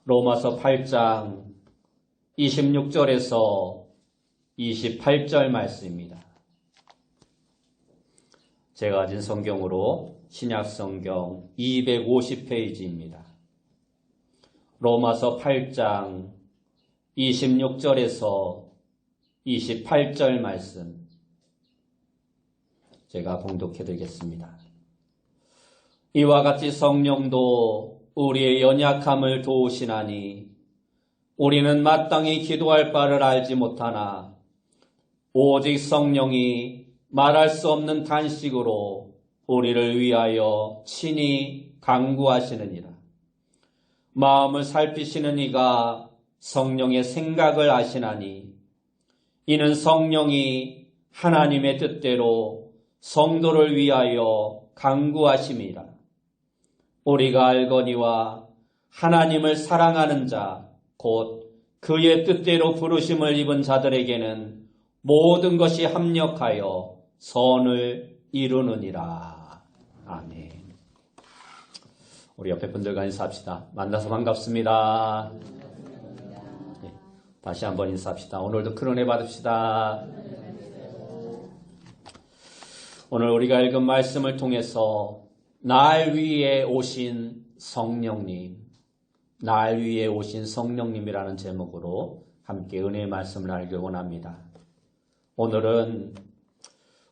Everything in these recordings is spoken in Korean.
로마서 8장 26절에서 28절 말씀입니다. 제가 가진 성경으로 신약성경 250페이지입니다. 로마서 8장 26절에서 28절 말씀 제가 봉독해 드리겠습니다. 이와 같이 성령도 우리의 연약함을 도우시나니 우리는 마땅히 기도할 바를 알지 못하나 오직 성령이 말할 수 없는 탄식으로 우리를 위하여 친히 간구하시느니라. 마음을 살피시는 이가 성령의 생각을 아시나니 이는 성령이 하나님의 뜻대로 성도를 위하여 간구하심이라. 우리가 알거니와 하나님을 사랑하는 자 곧 그의 뜻대로 부르심을 입은 자들에게는 모든 것이 합력하여 선을 이루느니라. 아멘. 우리 옆에 분들과 인사합시다. 만나서 반갑습니다. 네, 다시 한번 인사합시다. 오늘도 큰 은혜 받읍시다. 오늘 우리가 읽은 말씀을 통해서 날 위에 오신 성령님, 날 위에 오신 성령님이라는 제목으로 함께 은혜의 말씀을 알기 원합니다. 오늘은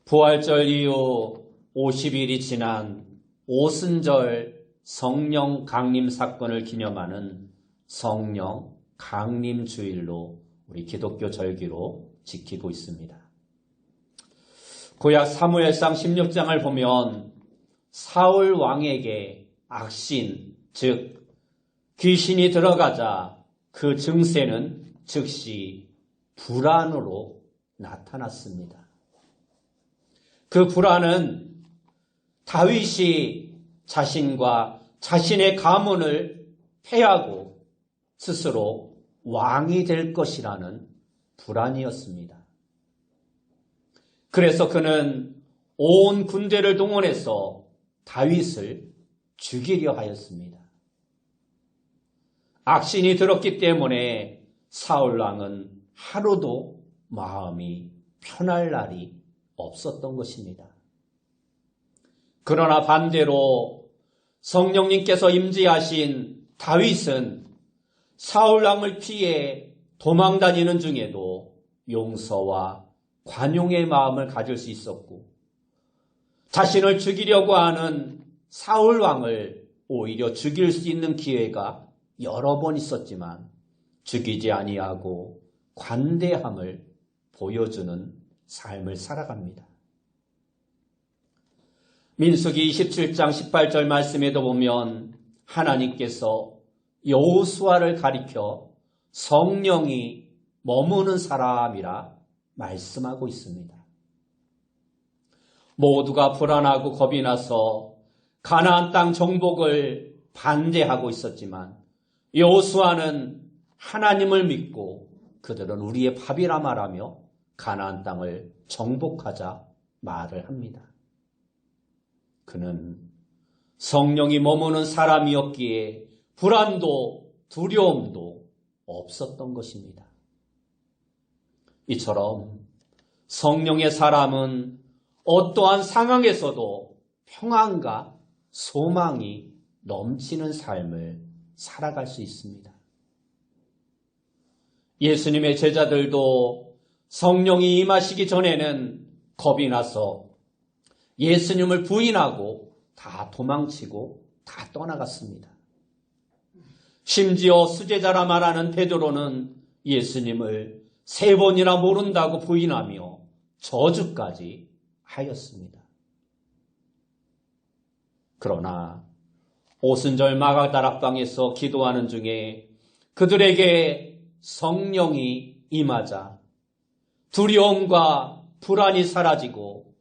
부활절 이후 50일이 지난 오순절 성령 강림 사건을 기념하는 성령 강림 주일로 우리 기독교 절기로 지키고 있습니다. 구약 사무엘상 16장을 보면 사울 왕에게 악신, 즉 귀신이 들어가자 그 증세는 즉시 불안으로 나타났습니다. 그 불안은 다윗이 자신과 자신의 가문을 패하고 스스로 왕이 될 것이라는 불안이었습니다. 그래서 그는 온 군대를 동원해서 다윗을 죽이려 하였습니다. 악신이 들었기 때문에 사울왕은 하루도 마음이 편할 날이 없었던 것입니다. 그러나 반대로 성령님께서 임재하신 다윗은 사울왕을 피해 도망다니는 중에도 용서와 관용의 마음을 가질 수 있었고 자신을 죽이려고 하는 사울왕을 오히려 죽일 수 있는 기회가 여러 번 있었지만 죽이지 아니하고 관대함을 보여주는 삶을 살아갑니다. 민수기 27장 18절 말씀에도 보면 하나님께서 여호수아를 가리켜 성령이 머무는 사람이라 말씀하고 있습니다. 모두가 불안하고 겁이 나서 가나안 땅 정복을 반대하고 있었지만 여호수아는 하나님을 믿고 그들은 우리의 밥이라 말하며 가나안 땅을 정복하자 말을 합니다. 그는 성령이 머무는 사람이었기에 불안도 두려움도 없었던 것입니다. 이처럼 성령의 사람은 어떠한 상황에서도 평안과 소망이 넘치는 삶을 살아갈 수 있습니다. 예수님의 제자들도 성령이 임하시기 전에는 겁이 나서 예수님을 부인하고 다 도망치고 다 떠나갔습니다. 심지어 수제자라 말하는 베드로는 예수님을 3번이나 모른다고 부인하며 저주까지 하였습니다. 그러나 오순절 마가다락방에서 기도하는 중에 그들에게 성령이 임하자 두려움과 불안이 사라지고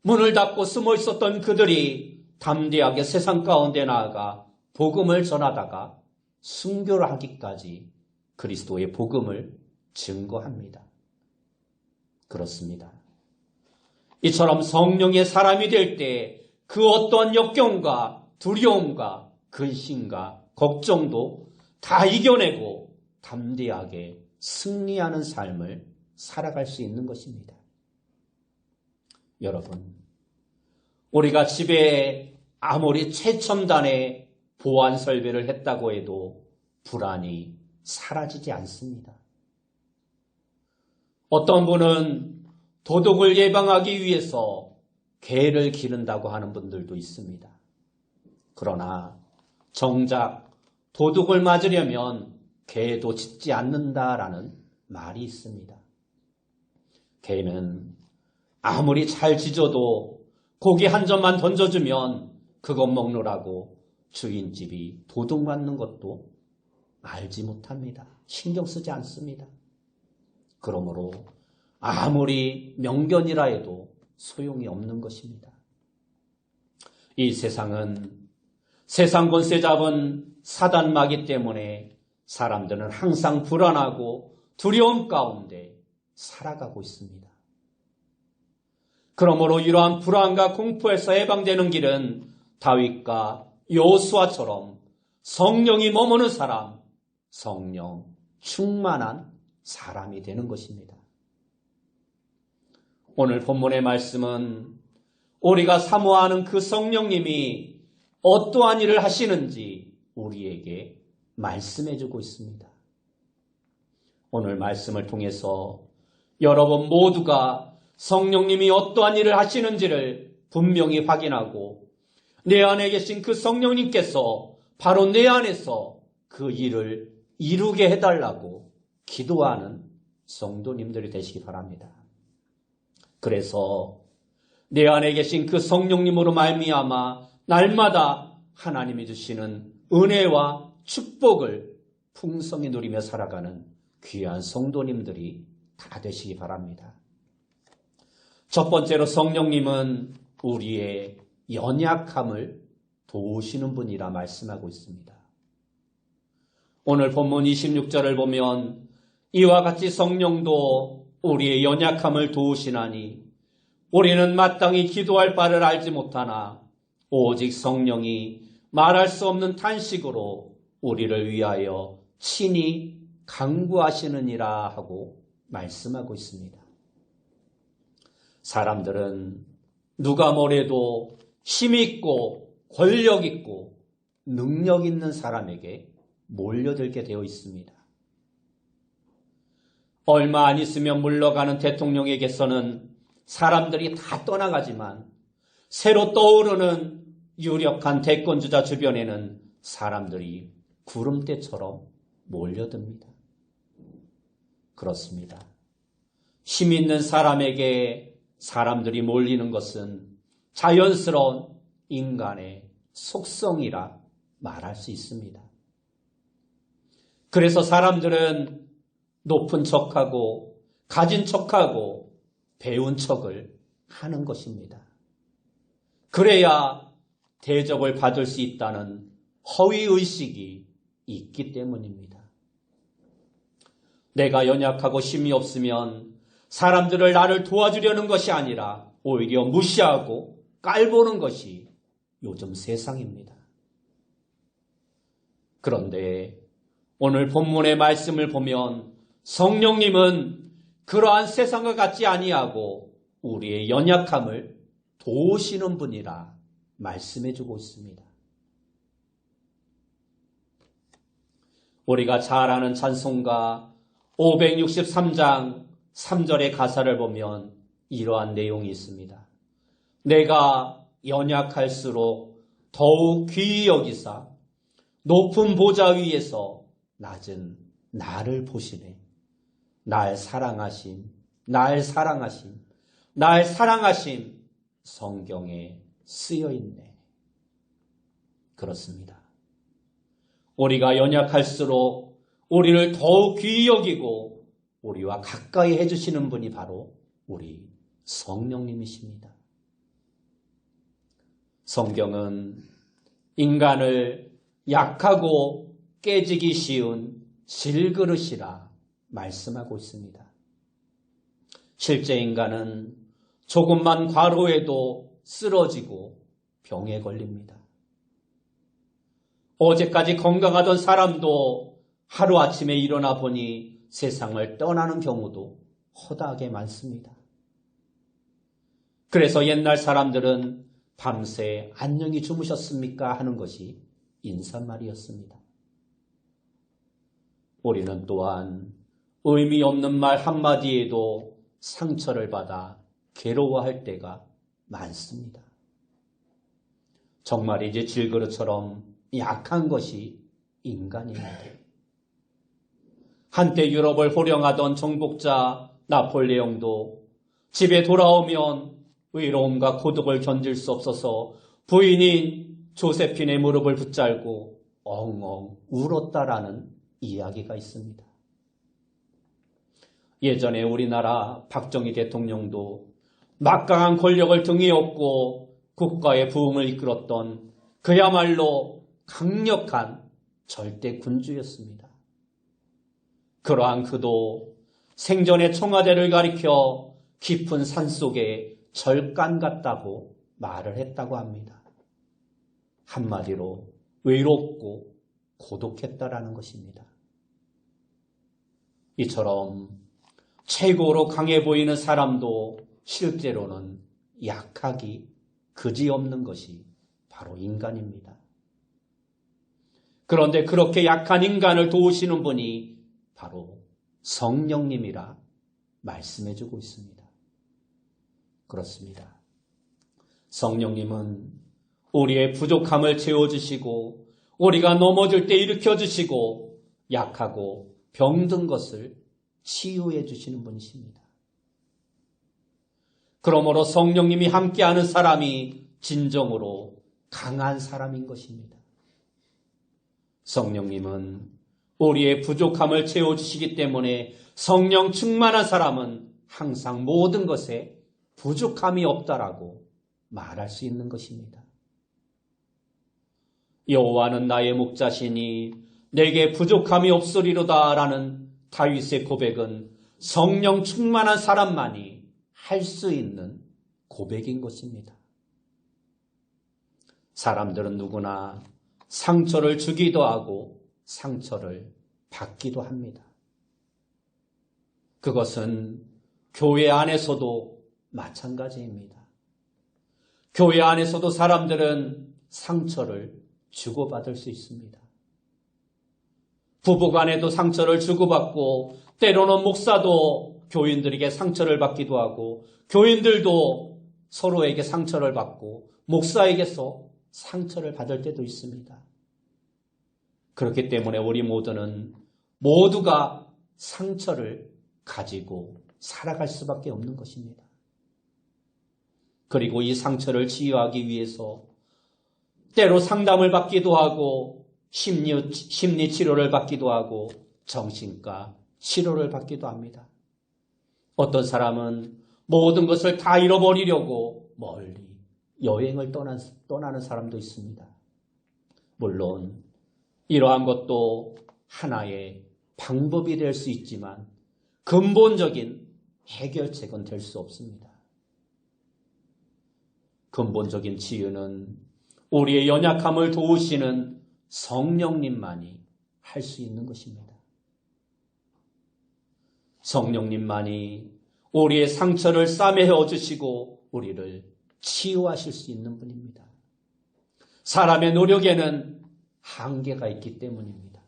문을 닫고 숨어 있었던 그들이 담대하게 세상 가운데 나아가 복음을 전하다가 순교를 하기까지 그리스도의 복음을 증거합니다. 그렇습니다. 이처럼 성령의 사람이 될 때 그 어떤 역경과 두려움과 근심과 걱정도 다 이겨내고 담대하게 승리하는 삶을 살아갈 수 있는 것입니다. 여러분, 우리가 집에 아무리 최첨단의 보안 설비를 했다고 해도 불안이 사라지지 않습니다. 어떤 분은 도둑을 예방하기 위해서 개를 기른다고 하는 분들도 있습니다. 그러나 정작 도둑을 맞으려면 개도 짖지 않는다라는 말이 있습니다. 개는 아무리 잘 짖어도 고기 한 점만 던져주면 그것 먹느라고 주인집이 도둑 맞는 것도 알지 못합니다. 신경 쓰지 않습니다. 그러므로 아무리 명견이라 해도 소용이 없는 것입니다. 이 세상은 세상 권세 잡은 사단 마귀 때문에 사람들은 항상 불안하고 두려움 가운데 살아가고 있습니다. 그러므로 이러한 불안과 공포에서 해방되는 길은 다윗과 여호수아처럼 성령이 머무는 사람, 성령 충만한 사람이 되는 것입니다. 오늘 본문의 말씀은 우리가 사모하는 그 성령님이 어떠한 일을 하시는지 우리에게 말씀해주고 있습니다. 오늘 말씀을 통해서 여러분 모두가 성령님이 어떠한 일을 하시는지를 분명히 확인하고 내 안에 계신 그 성령님께서 바로 내 안에서 그 일을 이루게 해달라고 기도하는 성도님들이 되시기 바랍니다. 그래서 내 안에 계신 그 성령님으로 말미암아 날마다 하나님이 주시는 은혜와 축복을 풍성히 누리며 살아가는 귀한 성도님들이 다 되시기 바랍니다. 첫 번째로 성령님은 우리의 연약함을 도우시는 분이라 말씀하고 있습니다. 오늘 본문 26절을 보면 이와 같이 성령도 우리의 연약함을 도우시나니 우리는 마땅히 기도할 바를 알지 못하나 오직 성령이 말할 수 없는 탄식으로 우리를 위하여 친히 간구하시느니라 하고 말씀하고 있습니다. 사람들은 누가 뭐래도 힘있고 권력있고 능력있는 사람에게 몰려들게 되어 있습니다. 얼마 안 있으면 물러가는 대통령에게서는 사람들이 다 떠나가지만 새로 떠오르는 유력한 대권주자 주변에는 사람들이 구름대처럼 몰려듭니다. 그렇습니다. 힘 있는 사람에게 사람들이 몰리는 것은 자연스러운 인간의 속성이라 말할 수 있습니다. 그래서 사람들은 높은 척하고 가진 척하고 배운 척을 하는 것입니다. 그래야 대접을 받을 수 있다는 허위의식이 있기 때문입니다. 내가 연약하고 힘이 없으면 사람들을 나를 도와주려는 것이 아니라 오히려 무시하고 깔보는 것이 요즘 세상입니다. 그런데 오늘 본문의 말씀을 보면 성령님은 그러한 세상과 같지 아니하고 우리의 연약함을 도우시는 분이라 말씀해주고 있습니다. 우리가 잘 아는 찬송가 563장 3절의 가사를 보면 이러한 내용이 있습니다. 내가 연약할수록 더욱 귀히 여기사 높은 보좌 위에서 낮은 나를 보시네. 날 사랑하심, 날 사랑하심, 날 사랑하심 성경에 쓰여있네. 그렇습니다. 우리가 연약할수록 우리를 더욱 귀히 여기고 우리와 가까이 해주시는 분이 바로 우리 성령님이십니다. 성경은 인간을 약하고 깨지기 쉬운 질그릇이라 말씀하고 있습니다. 실제 인간은 조금만 과로해도 쓰러지고 병에 걸립니다. 어제까지 건강하던 사람도 하루아침에 일어나 보니 세상을 떠나는 경우도 허다하게 많습니다. 그래서 옛날 사람들은 밤새 안녕히 주무셨습니까? 하는 것이 인사말이었습니다. 우리는 또한 의미 없는 말 한마디에도 상처를 받아 괴로워할 때가 많습니다. 정말이지 질그릇처럼 약한 것이 인간입니다. 한때 유럽을 호령하던 정복자 나폴레옹도 집에 돌아오면 외로움과 고독을 견딜 수 없어서 부인인 조세핀의 무릎을 붙잡고 엉엉 울었다라는 이야기가 있습니다. 예전에 우리나라 박정희 대통령도 막강한 권력을 등에 업고 국가의 부흥을 이끌었던 그야말로 강력한 절대 군주였습니다. 그러한 그도 생전에 청와대를 가리켜 깊은 산속에 절간 같다고 말을 했다고 합니다. 한마디로 외롭고 고독했다라는 것입니다. 이처럼 최고로 강해 보이는 사람도 실제로는 약하기 그지없는 것이 바로 인간입니다. 그런데 그렇게 약한 인간을 도우시는 분이 바로 성령님이라 말씀해주고 있습니다. 그렇습니다. 성령님은 우리의 부족함을 채워주시고 우리가 넘어질 때 일으켜주시고 약하고 병든 것을 치유해 주시는 분이십니다. 그러므로 성령님이 함께하는 사람이 진정으로 강한 사람인 것입니다. 성령님은 우리의 부족함을 채워주시기 때문에 성령 충만한 사람은 항상 모든 것에 부족함이 없다라고 말할 수 있는 것입니다. 여호와는 나의 목자시니 내게 부족함이 없으리로다라는 다윗의 고백은 성령 충만한 사람만이 할 수 있는 고백인 것입니다. 사람들은 누구나 상처를 주기도 하고 상처를 받기도 합니다. 그것은 교회 안에서도 마찬가지입니다. 교회 안에서도 사람들은 상처를 주고받을 수 있습니다. 부부간에도 상처를 주고받고 때로는 목사도 교인들에게 상처를 받기도 하고 교인들도 서로에게 상처를 받고 목사에게서 상처를 받을 때도 있습니다. 그렇기 때문에 우리 모두가 상처를 가지고 살아갈 수밖에 없는 것입니다. 그리고 이 상처를 치유하기 위해서 때로 상담을 받기도 하고 심리 치료를 받기도 하고 정신과 치료를 받기도 합니다. 어떤 사람은 모든 것을 다 잃어버리려고 멀리 여행을 떠나는 사람도 있습니다. 물론 이러한 것도 하나의 방법이 될 수 있지만 근본적인 해결책은 될 수 없습니다. 근본적인 치유는 우리의 연약함을 도우시는 성령님만이 할 수 있는 것입니다. 성령님만이 우리의 상처를 싸매어 주시고 우리를 치유하실 수 있는 분입니다. 사람의 노력에는 한계가 있기 때문입니다.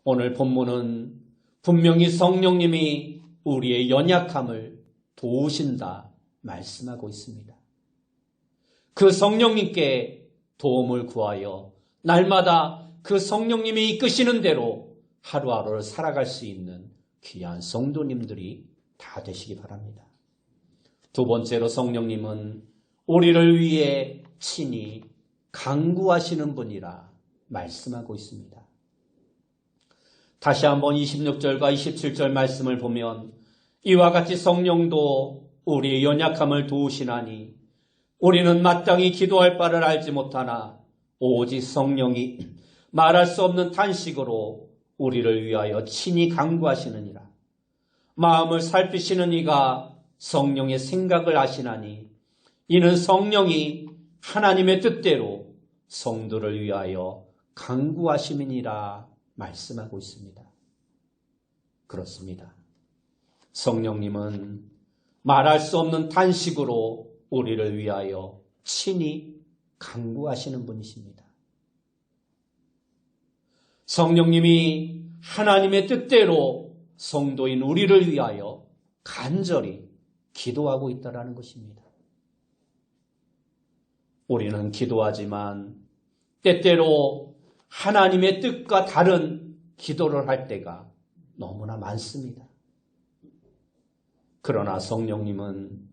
오늘 본문은 분명히 성령님이 우리의 연약함을 도우신다 말씀하고 있습니다. 그 성령님께 도움을 구하여 날마다 그 성령님이 이끄시는 대로 하루하루를 살아갈 수 있는 귀한 성도님들이 다 되시기 바랍니다. 두 번째로 성령님은 우리를 위해 친히 간구하시는 분이라 말씀하고 있습니다. 다시 한번 26절과 27절 말씀을 보면 이와 같이 성령도 우리의 연약함을 도우시나니 우리는 마땅히 기도할 바를 알지 못하나 오직 성령이 말할 수 없는 탄식으로 우리를 위하여 친히 간구하시느니라. 마음을 살피시는 이가 성령의 생각을 아시나니 이는 성령이 하나님의 뜻대로 성도를 위하여 간구하심이니라 말씀하고 있습니다. 그렇습니다. 성령님은 말할 수 없는 탄식으로 우리를 위하여 친히 간구하시는 분이십니다. 성령님이 하나님의 뜻대로 성도인 우리를 위하여 간절히 기도하고 있다는 것입니다. 우리는 기도하지만 때때로 하나님의 뜻과 다른 기도를 할 때가 너무나 많습니다. 그러나 성령님은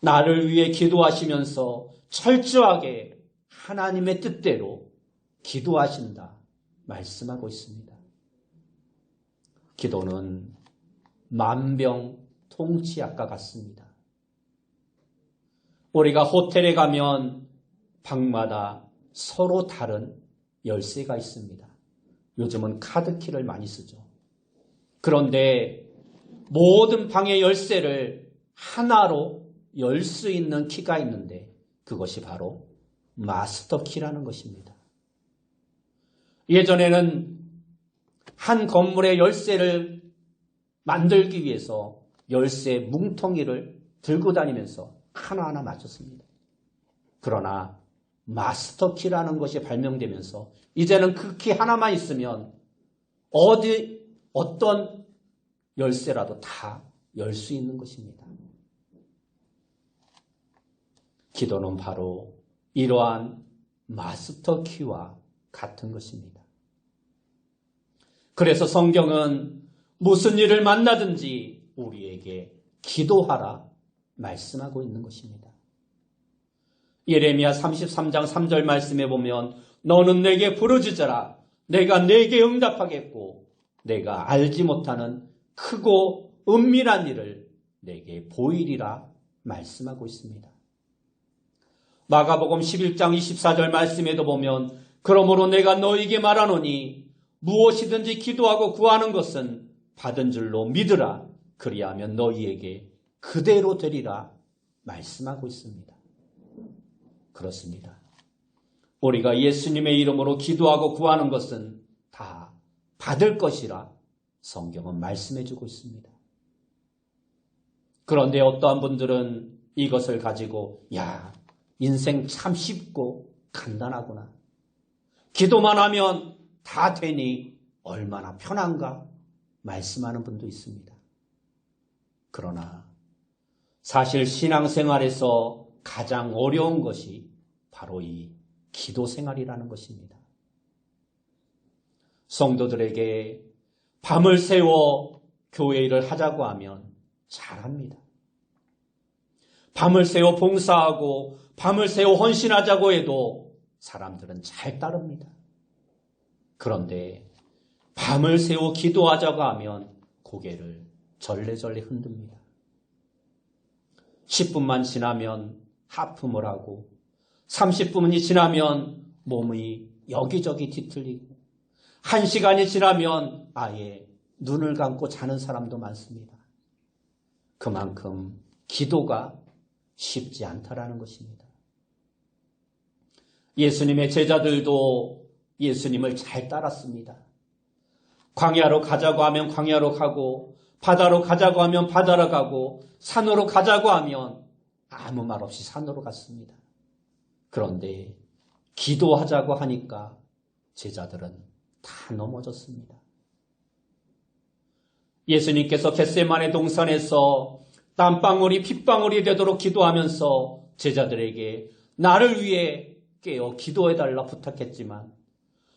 나를 위해 기도하시면서 철저하게 하나님의 뜻대로 기도하신다 말씀하고 있습니다. 기도는 만병통치약과 같습니다. 우리가 호텔에 가면 방마다 서로 다른 열쇠가 있습니다. 요즘은 카드키를 많이 쓰죠. 그런데 모든 방의 열쇠를 하나로 열 수 있는 키가 있는데 그것이 바로 마스터키라는 것입니다. 예전에는 한 건물의 열쇠를 만들기 위해서 열쇠 뭉텅이를 들고 다니면서 하나하나 맞췄습니다. 그러나 마스터키라는 것이 발명되면서 이제는 그 키 하나만 있으면 어떤 열쇠라도 다 열 수 있는 것입니다. 기도는 바로 이러한 마스터키와 같은 것입니다. 그래서 성경은 무슨 일을 만나든지 우리에게 기도하라 말씀하고 있는 것입니다. 예레미야 33장 3절 말씀에 보면 너는 내게 부르짖어라 내가 내게 응답하겠고 내가 알지 못하는 크고 은밀한 일을 내게 보이리라 말씀하고 있습니다. 마가복음 11장 24절 말씀에도 보면 그러므로 내가 너에게 말하노니 무엇이든지 기도하고 구하는 것은 받은 줄로 믿으라 그리하면 너희에게 그대로 되리라 말씀하고 있습니다. 그렇습니다. 우리가 예수님의 이름으로 기도하고 구하는 것은 다 받을 것이라 성경은 말씀해주고 있습니다. 그런데 어떠한 분들은 이것을 가지고 인생 참 쉽고 간단하구나. 기도만 하면 다 되니 얼마나 편한가 말씀하는 분도 있습니다. 그러나 사실 신앙생활에서 가장 어려운 것이 바로 이 기도 생활이라는 것입니다. 성도들에게 밤을 새워 교회 일을 하자고 하면 잘합니다. 밤을 새워 봉사하고 밤을 새워 헌신하자고 해도 사람들은 잘 따릅니다. 그런데 밤을 새워 기도하자고 하면 고개를 절레절레 흔듭니다. 10분만 지나면 하품을 하고 30분이 지나면 몸이 여기저기 뒤틀리고 1시간이 지나면 아예 눈을 감고 자는 사람도 많습니다. 그만큼 기도가 쉽지 않다라는 것입니다. 예수님의 제자들도 예수님을 잘 따랐습니다. 광야로 가자고 하면 광야로 가고 바다로 가자고 하면 바다로 가고 산으로 가자고 하면 아무 말 없이 산으로 갔습니다. 그런데 기도하자고 하니까 제자들은 다 넘어졌습니다. 예수님께서 겟세마네 동산에서 땀방울이 핏방울이 되도록 기도하면서 제자들에게 나를 위해 깨어 기도해달라 부탁했지만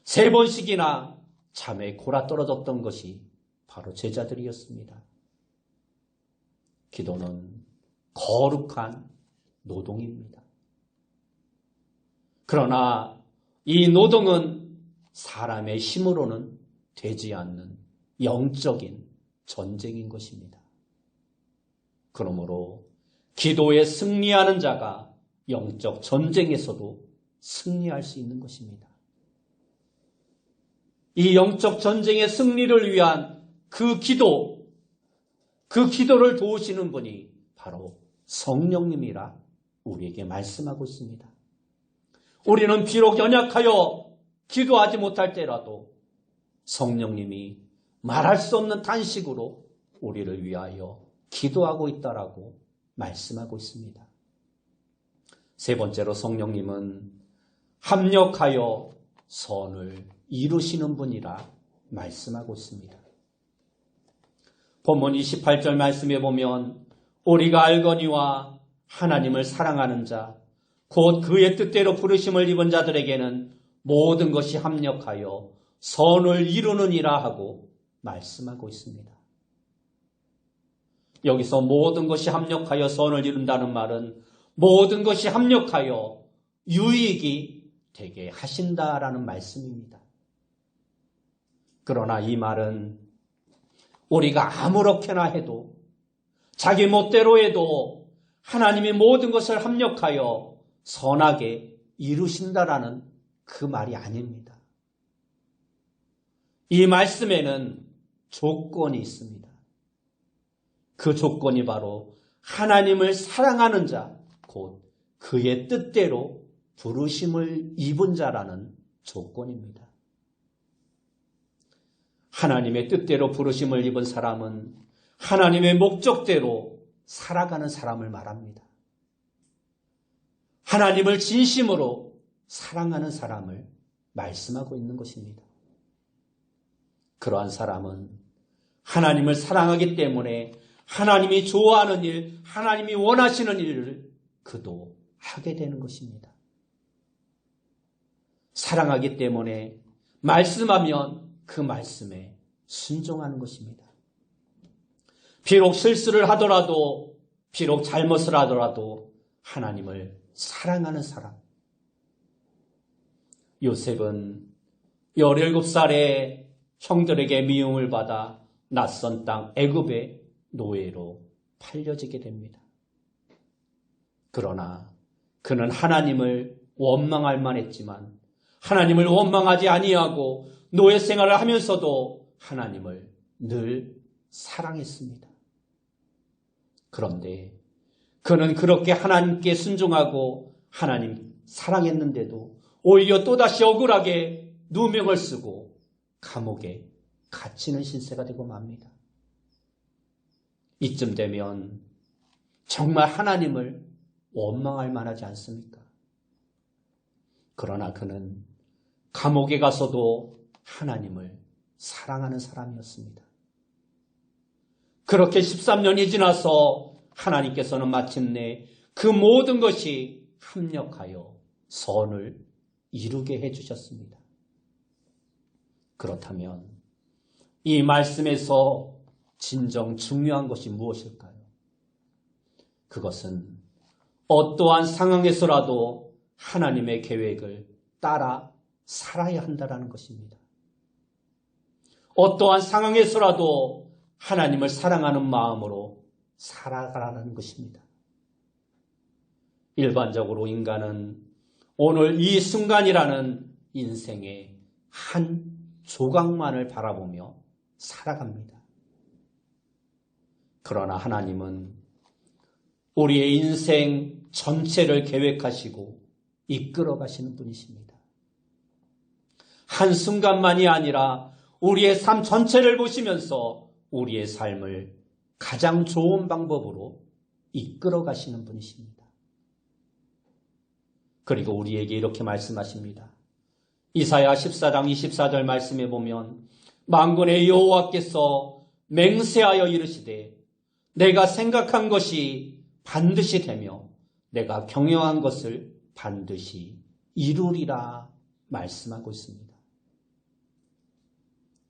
3번씩이나 잠에 골아떨어졌던 것이 바로 제자들이었습니다. 기도는 거룩한 노동입니다. 그러나 이 노동은 사람의 힘으로는 되지 않는 영적인 전쟁인 것입니다. 그러므로 기도에 승리하는 자가 영적 전쟁에서도 승리할 수 있는 것입니다. 이 영적 전쟁의 승리를 위한 그 기도를 도우시는 분이 바로 성령님이라 우리에게 말씀하고 있습니다. 우리는 비록 연약하여 기도하지 못할 때라도 성령님이 말할 수 없는 탄식으로 우리를 위하여 기도하고 있다라고 말씀하고 있습니다. 세 번째로 성령님은 합력하여 선을 이루시는 분이라 말씀하고 있습니다. 본문 28절 말씀에 보면 우리가 알거니와 하나님을 사랑하는 자, 곧 그의 뜻대로 부르심을 입은 자들에게는 모든 것이 합력하여 선을 이루느니라 하고 말씀하고 있습니다. 여기서 모든 것이 합력하여 선을 이룬다는 말은 모든 것이 합력하여 유익이 되게 하신다라는 말씀입니다. 그러나 이 말은 우리가 아무렇게나 해도 자기 멋대로 해도 하나님이 모든 것을 합력하여 선하게 이루신다라는 그 말이 아닙니다. 이 말씀에는 조건이 있습니다. 그 조건이 바로 하나님을 사랑하는 자, 곧 그의 뜻대로 부르심을 입은 자라는 조건입니다. 하나님의 뜻대로 부르심을 입은 사람은 하나님의 목적대로 살아가는 사람을 말합니다. 하나님을 진심으로 사랑하는 사람을 말씀하고 있는 것입니다. 그러한 사람은 하나님을 사랑하기 때문에 하나님이 좋아하는 일, 하나님이 원하시는 일을 그도 하게 되는 것입니다. 사랑하기 때문에 말씀하면 그 말씀에 순종하는 것입니다. 비록 실수를 하더라도, 비록 잘못을 하더라도 하나님을 사랑하는 사람. 요셉은 17살에 형들에게 미움을 받아 낯선 땅 애굽의 노예로 팔려지게 됩니다. 그러나 그는 하나님을 원망할 만했지만 하나님을 원망하지 아니하고 노예 생활을 하면서도 하나님을 늘 사랑했습니다. 그런데 그는 그렇게 하나님께 순종하고 하나님 사랑했는데도 오히려 또다시 억울하게 누명을 쓰고 감옥에 갇히는 신세가 되고 맙니다. 이쯤 되면 정말 하나님을 원망할 만하지 않습니까? 그러나 그는 감옥에 가서도 하나님을 사랑하는 사람이었습니다. 그렇게 13년이 지나서 하나님께서는 마침내 그 모든 것이 합력하여 선을 이루게 해주셨습니다. 그렇다면 이 말씀에서 진정 중요한 것이 무엇일까요? 그것은 어떠한 상황에서라도 하나님의 계획을 따라 살아야 한다는 것입니다. 어떠한 상황에서라도 하나님을 사랑하는 마음으로 살아가라는 것입니다. 일반적으로 인간은 오늘 이 순간이라는 인생의 한 조각만을 바라보며 살아갑니다. 그러나 하나님은 우리의 인생 전체를 계획하시고 이끌어 가시는 분이십니다. 한순간만이 아니라 우리의 삶 전체를 보시면서 우리의 삶을 가장 좋은 방법으로 이끌어 가시는 분이십니다. 그리고 우리에게 이렇게 말씀하십니다. 이사야 14장 24절 말씀에 보면 만군의 여호와께서 맹세하여 이르시되 내가 생각한 것이 반드시 되며 내가 경영한 것을 반드시 이루리라 말씀하고 있습니다.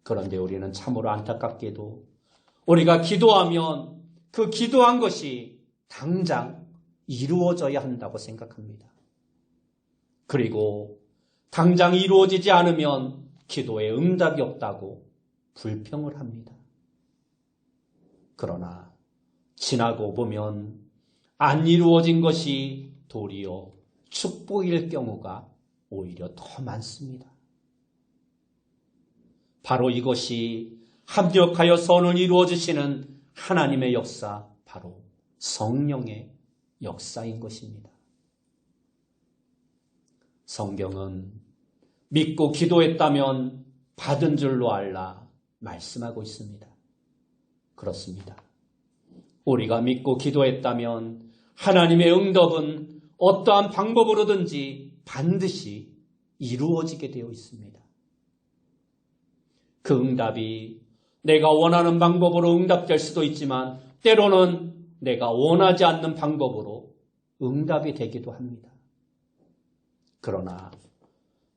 그런데 우리는 참으로 안타깝게도 우리가 기도하면 그 기도한 것이 당장 이루어져야 한다고 생각합니다. 그리고 당장 이루어지지 않으면 기도에 응답이 없다고 불평을 합니다. 그러나 지나고 보면 안 이루어진 것이 도리어 축복일 경우가 오히려 더 많습니다. 바로 이것이 합력하여 선을 이루어 주시는 하나님의 역사, 바로 성령의 역사인 것입니다. 성경은 믿고 기도했다면 받은 줄로 알라 말씀하고 있습니다. 그렇습니다. 우리가 믿고 기도했다면 하나님의 응답은 어떠한 방법으로든지 반드시 이루어지게 되어 있습니다. 그 응답이 내가 원하는 방법으로 응답될 수도 있지만 때로는 내가 원하지 않는 방법으로 응답이 되기도 합니다. 그러나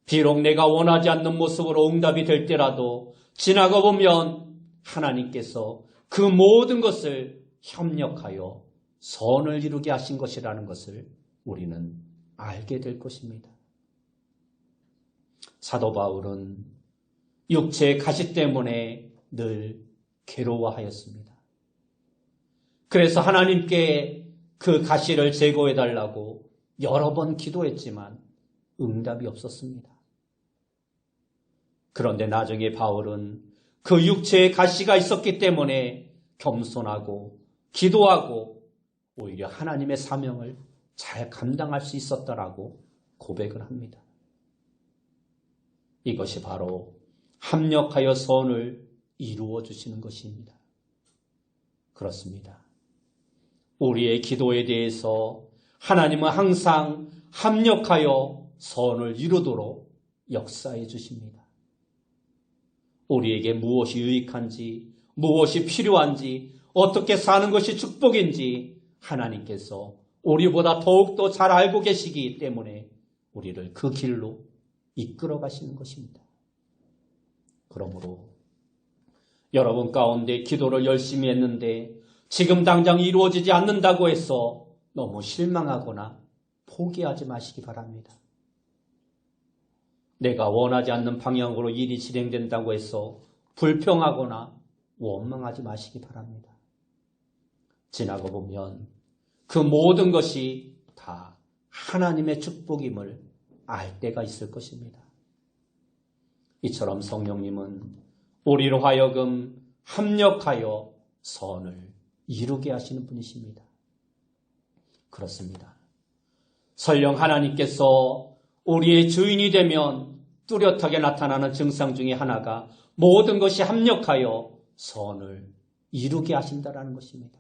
비록 내가 원하지 않는 모습으로 응답이 될 때라도 지나가 보면 하나님께서 그 모든 것을 협력하여 선을 이루게 하신 것이라는 것을 우리는 알게 될 것입니다. 사도 바울은 육체의 가시 때문에 늘 괴로워하였습니다. 그래서 하나님께 그 가시를 제거해달라고 여러 번 기도했지만 응답이 없었습니다. 그런데 나중에 바울은 그 육체의 가시가 있었기 때문에 겸손하고 기도하고 오히려 하나님의 사명을 잘 감당할 수 있었다라고 고백을 합니다. 이것이 바로 합력하여 선을 이루어 주시는 것입니다. 그렇습니다. 우리의 기도에 대해서 하나님은 항상 합력하여 선을 이루도록 역사해 주십니다. 우리에게 무엇이 유익한지, 무엇이 필요한지, 어떻게 사는 것이 축복인지 하나님께서 우리보다 더욱더 잘 알고 계시기 때문에 우리를 그 길로 이끌어 가시는 것입니다. 그러므로 여러분 가운데 기도를 열심히 했는데 지금 당장 이루어지지 않는다고 해서 너무 실망하거나 포기하지 마시기 바랍니다. 내가 원하지 않는 방향으로 일이 진행된다고 해서 불평하거나 원망하지 마시기 바랍니다. 지나가 보면 그 모든 것이 다 하나님의 축복임을 알 때가 있을 것입니다. 이처럼 성령님은 우리로 하여금 합력하여 선을 이루게 하시는 분이십니다. 그렇습니다. 설령 하나님께서 우리의 주인이 되면 뚜렷하게 나타나는 증상 중에 하나가 모든 것이 합력하여 선을 이루게 하신다라는 것입니다.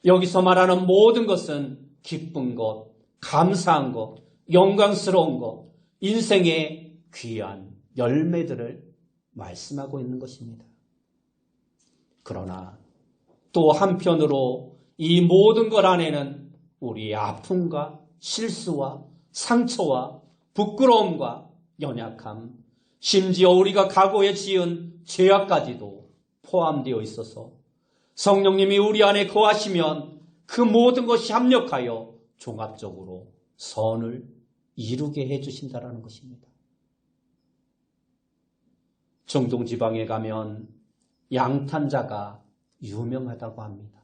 여기서 말하는 모든 것은 기쁜 것, 감사한 것, 영광스러운 것, 인생의 귀한 열매들을 말씀하고 있는 것입니다. 그러나 또 한편으로 이 모든 것 안에는 우리의 아픔과 실수와 상처와 부끄러움과 연약함, 심지어 우리가 과거에 지은 죄악까지도 포함되어 있어서 성령님이 우리 안에 거하시면 그 모든 것이 합력하여 종합적으로 선을 이루게 해주신다는 것입니다. 중동 지방에 가면 양탄자가 유명하다고 합니다.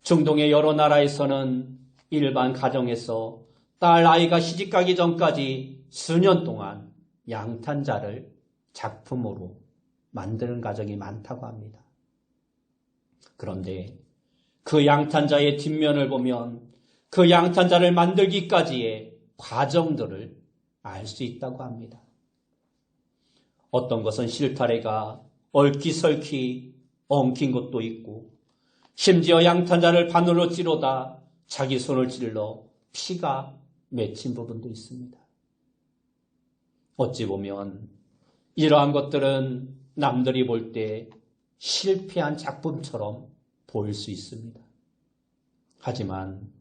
중동의 여러 나라에서는 일반 가정에서 딸 아이가 시집가기 전까지 수년 동안 양탄자를 작품으로 만드는 가정이 많다고 합니다. 그런데 그 양탄자의 뒷면을 보면 그 양탄자를 만들기까지의 과정들을 알 수 있다고 합니다. 어떤 것은 실타래가 얽히설키 엉킨 것도 있고 심지어 양탄자를 바늘로 찌르다 자기 손을 찔러 피가 맺힌 부분도 있습니다. 어찌 보면 이러한 것들은 남들이 볼 때 실패한 작품처럼 보일 수 있습니다. 하지만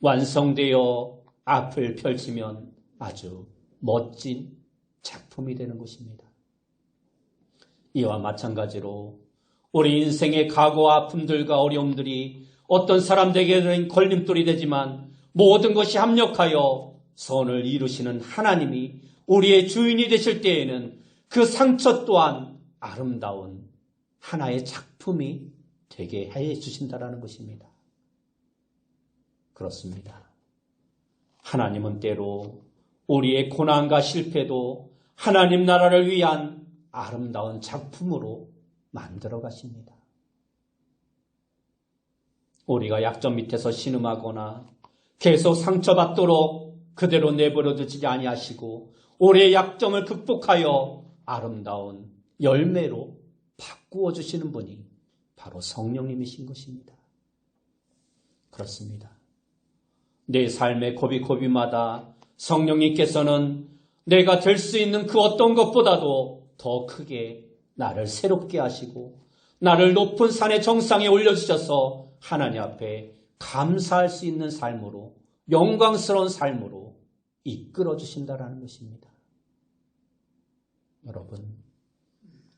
완성되어 앞을 펼치면 아주 멋진 작품이 되는 것입니다. 이와 마찬가지로 우리 인생의 과거와 아픔들과 어려움들이 어떤 사람들에게는 걸림돌이 되지만 모든 것이 합력하여 선을 이루시는 하나님이 우리의 주인이 되실 때에는 그 상처 또한 아름다운 하나의 작품이 되게 해 주신다라는 것입니다. 그렇습니다. 하나님은 때로 우리의 고난과 실패도 하나님 나라를 위한 아름다운 작품으로 만들어 가십니다. 우리가 약점 밑에서 신음하거나 계속 상처받도록 그대로 내버려 두지 아니하시고 우리의 약점을 극복하여 아름다운 열매로 바꾸어 주시는 분이 바로 성령님이신 것입니다. 그렇습니다. 내 삶의 고비고비마다 성령님께서는 내가 될 수 있는 그 어떤 것보다도 더 크게 나를 새롭게 하시고 나를 높은 산의 정상에 올려주셔서 하나님 앞에 감사할 수 있는 삶으로, 영광스러운 삶으로 이끌어 주신다라는 것입니다. 여러분,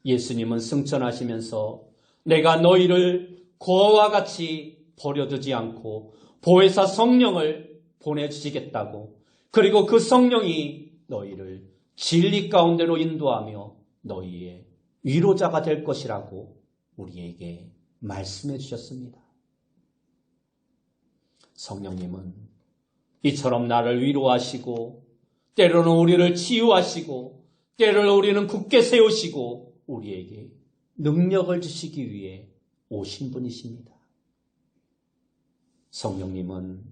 예수님은 승천하시면서 내가 너희를 고아와 같이 버려두지 않고 보혜사 성령을 보내주시겠다고, 그리고 그 성령이 너희를 진리 가운데로 인도하며 너희의 위로자가 될 것이라고 우리에게 말씀해 주셨습니다. 성령님은 이처럼 나를 위로하시고 때로는 우리를 치유하시고 때로는 우리는 굳게 세우시고 우리에게 능력을 주시기 위해 오신 분이십니다. 성령님은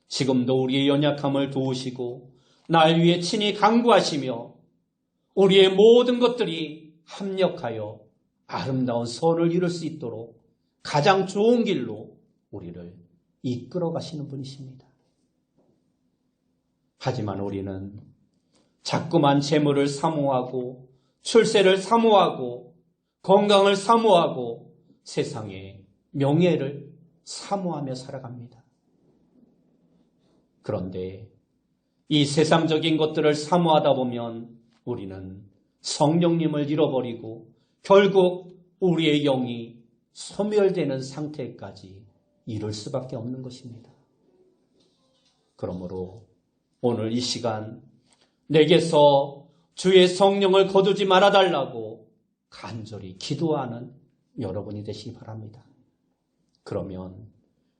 지금도 우리의 연약함을 도우시고 날 위해 친히 간구하시며 우리의 모든 것들이 합력하여 아름다운 선을 이룰 수 있도록 가장 좋은 길로 우리를 이끌어 가시는 분이십니다. 하지만 우리는 자꾸만 재물을 사모하고 출세를 사모하고 건강을 사모하고 세상의 명예를 사모하며 살아갑니다. 그런데 이 세상적인 것들을 사모하다 보면 우리는 성령님을 잃어버리고 결국 우리의 영이 소멸되는 상태까지 이를 수밖에 없는 것입니다. 그러므로 오늘 이 시간 내게서 주의 성령을 거두지 말아달라고 간절히 기도하는 여러분이 되시기 바랍니다. 그러면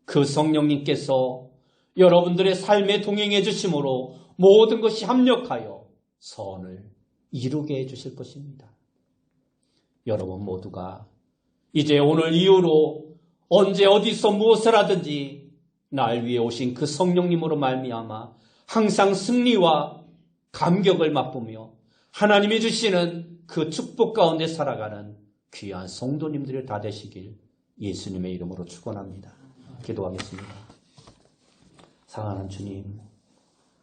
그 성령님께서 여러분들의 삶에 동행해 주심으로 모든 것이 합력하여 선을 이루게 해 주실 것입니다. 여러분 모두가 이제 오늘 이후로 언제 어디서 무엇을 하든지 날 위해 오신 그 성령님으로 말미암아 항상 승리와 감격을 맛보며 하나님이 주시는 그 축복 가운데 살아가는 귀한 성도님들이 다 되시길 예수님의 이름으로 축원합니다. 기도하겠습니다. 사랑하는 주님,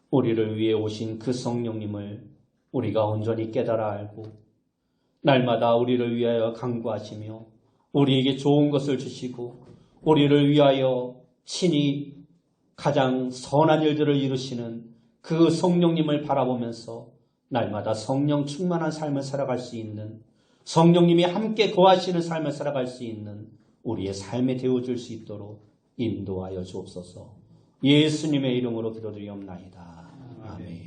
우리를 위해 오신 그 성령님을 우리가 온전히 깨달아 알고 날마다 우리를 위하여 간구하시며 우리에게 좋은 것을 주시고 우리를 위하여 친히 가장 선한 일들을 이루시는 그 성령님을 바라보면서 날마다 성령 충만한 삶을 살아갈 수 있는, 성령님이 함께 거하시는 삶을 살아갈 수 있는 우리의 삶에 되어줄 수 있도록 인도하여 주옵소서. 예수님의 이름으로 기도드리옵나이다. 아멘.